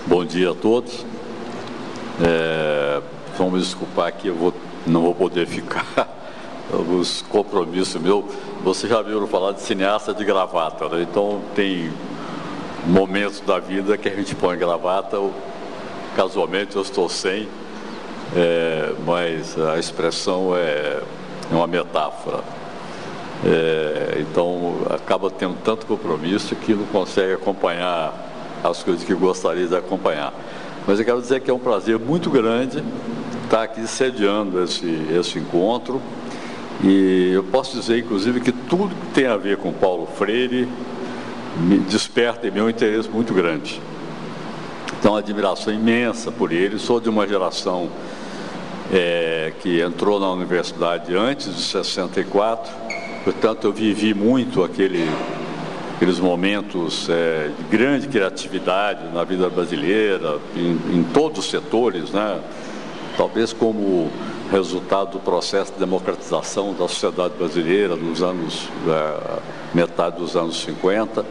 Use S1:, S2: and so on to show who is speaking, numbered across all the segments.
S1: Bom dia a todos. Vamos desculpar que não vou poder ficar. Os compromissos meus. Vocês já viram falar de cineasta de gravata, né? Então tem momentos da vida que a gente põe gravata. Casualmente eu estou sem, mas a expressão é uma metáfora. Então acaba tendo tanto compromisso que não consegue acompanhar as coisas que gostaria de acompanhar. Mas eu quero dizer que é um prazer muito grande estar aqui sediando esse encontro, e eu posso dizer inclusive que tudo que tem a ver com Paulo Freire me desperta em mim um interesse muito grande. Então, uma admiração imensa por ele. Sou de uma geração que entrou na universidade antes de 64, portanto eu vivi muito aqueles momentos de grande criatividade na vida brasileira, em todos os setores, né? Talvez como resultado do processo de democratização da sociedade brasileira nos anos, metade dos anos 50,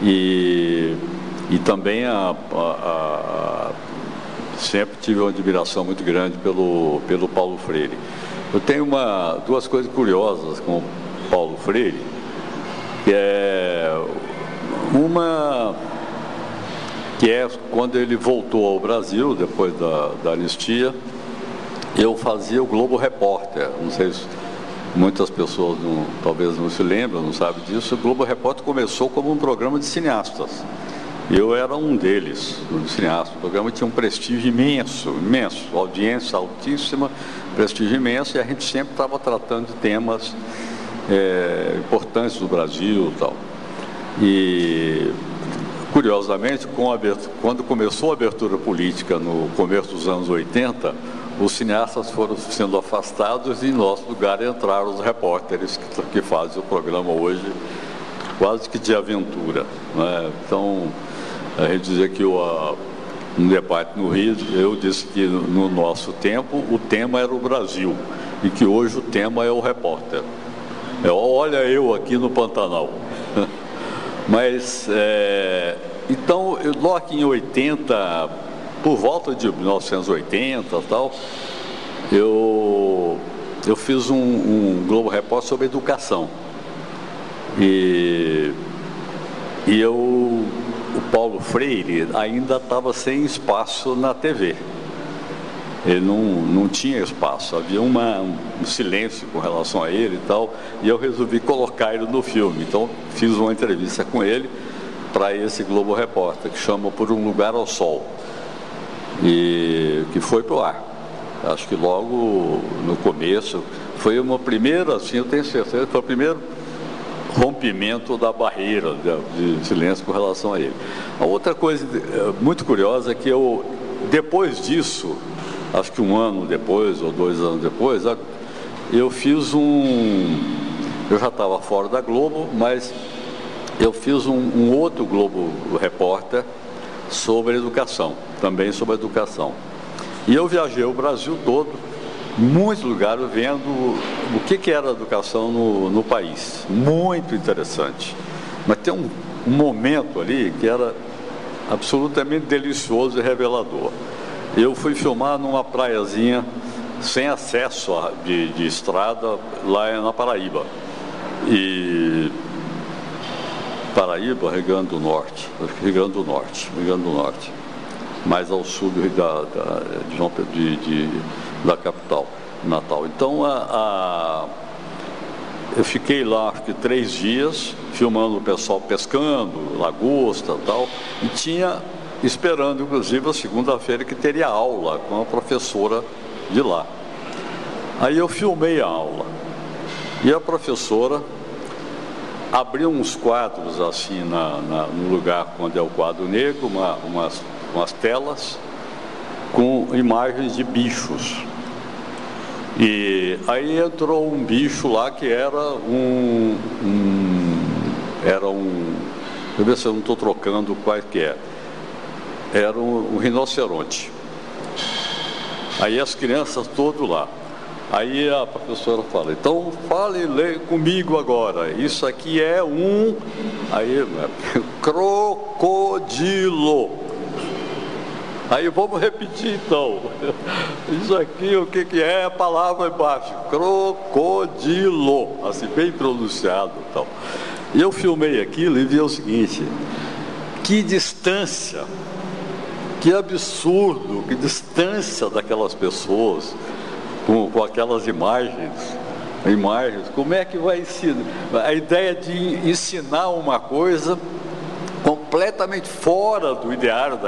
S1: e também sempre tive uma admiração muito grande pelo Paulo Freire. Eu tenho duas coisas curiosas com o Paulo Freire, que é quando ele voltou ao Brasil, depois da anistia, eu fazia o Globo Repórter. Não sei se muitas pessoas talvez não se lembram, não sabem disso. O Globo Repórter começou como um programa de cineastas. Eu era um deles, um cineasta. O programa tinha um prestígio imenso, audiência altíssima, prestígio imenso, e a gente sempre estava tratando de temas importantes do Brasil e tal. E, curiosamente, quando começou a abertura política no começo dos anos 80, os cineastas foram sendo afastados e em nosso lugar entraram os repórteres que fazem o programa hoje, quase que de aventura, né? Então, a gente dizia que no debate no Rio, eu disse que no nosso tempo o tema era o Brasil e que hoje o tema é o repórter. Olha eu aqui no Pantanal. Mas, então, logo em 80, por volta de 1980 e tal, eu fiz um Globo Repórter sobre educação. E o Paulo Freire ainda estava sem espaço na TV. Ele não tinha espaço, havia um silêncio com relação a ele e tal, e eu resolvi colocar ele no filme. Então fiz uma entrevista com ele para esse Globo Repórter, que chama Por um Lugar ao Sol, e que foi pro ar. Acho que logo no começo foi uma primeira, assim, eu tenho certeza que foi o primeiro rompimento da barreira de silêncio com relação a ele. A outra coisa muito curiosa é que depois disso, acho que um ano depois ou 2 anos depois, eu fiz eu já estava fora da Globo, mas eu fiz um outro Globo Repórter sobre educação, também sobre educação. E eu viajei o Brasil todo, muitos lugares, vendo o que era a educação no país. Muito interessante. Mas tem um momento ali que era absolutamente delicioso e revelador. Eu fui filmar numa praiazinha sem acesso de estrada lá na Paraíba. Rio Grande do Norte, mais ao sul da capital, Natal. Então, eu fiquei lá, acho que 3 dias, filmando o pessoal pescando, lagosta e tal, e esperando, inclusive, a segunda-feira que teria aula com a professora de lá. Aí eu filmei a aula, e a professora abriu uns quadros assim no lugar onde é o quadro negro, umas telas com imagens de bichos. E aí entrou um bicho lá que era deixa eu ver se eu não estou trocando qual que é. Era um rinoceronte. Aí as crianças todas lá. Aí a professora fala, então leia comigo agora. Isso aqui é crocodilo. Aí vamos repetir então. Isso aqui, o que é a palavra embaixo? Crocodilo, assim, bem pronunciado e tal. E eu filmei aquilo e vi o seguinte: que distância, que absurdo, que distância daquelas pessoas com aquelas imagens, como é que vai ensinar? A ideia de ensinar uma coisa completamente fora do ideário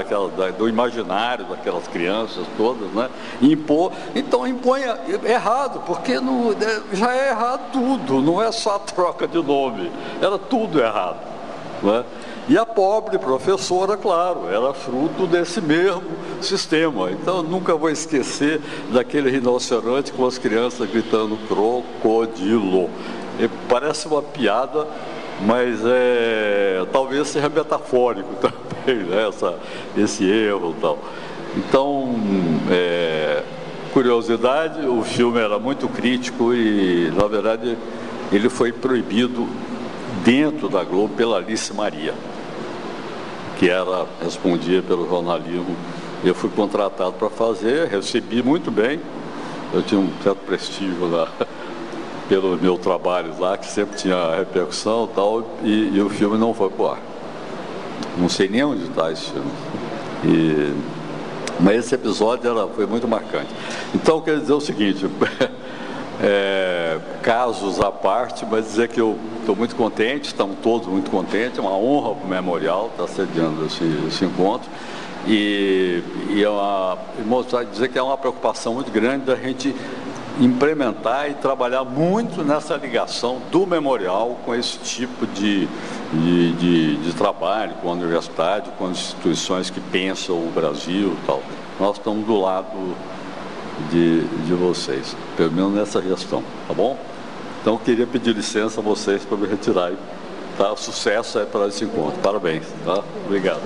S1: do imaginário daquelas crianças todas, né? Impor, então impõe errado, porque não, já é errado tudo, não é só a troca de nome, era tudo errado, né? E a pobre professora, claro, era fruto desse mesmo sistema. Então eu nunca vou esquecer daquele rinoceronte com as crianças gritando crocodilo. E parece uma piada, mas talvez seja metafórico também, né? Esse erro e tal. Então, curiosidade, o filme era muito crítico e, na verdade, ele foi proibido dentro da Globo pela Alice Maria, que respondia pelo jornalismo. Eu fui contratado para fazer, recebi muito bem, eu tinha um certo prestígio lá, pelo meu trabalho lá, que sempre tinha repercussão e tal, e o filme não foi pro ar. Não sei nem onde está esse filme. Mas esse episódio foi muito marcante. Então, eu quero dizer o seguinte, casos à parte, mas dizer que eu estou muito contente, estamos todos muito contentes, é uma honra para o Memorial estar sediando esse encontro, e mostrar, dizer que é uma preocupação muito grande da gente implementar e trabalhar muito nessa ligação do Memorial com esse tipo de trabalho, com a universidade, com as instituições que pensam o Brasil e tal. Nós estamos do lado de vocês, pelo menos nessa gestão, tá bom? Então eu queria pedir licença a vocês para me retirar, tá? Sucesso para esse encontro, parabéns, tá? Obrigado.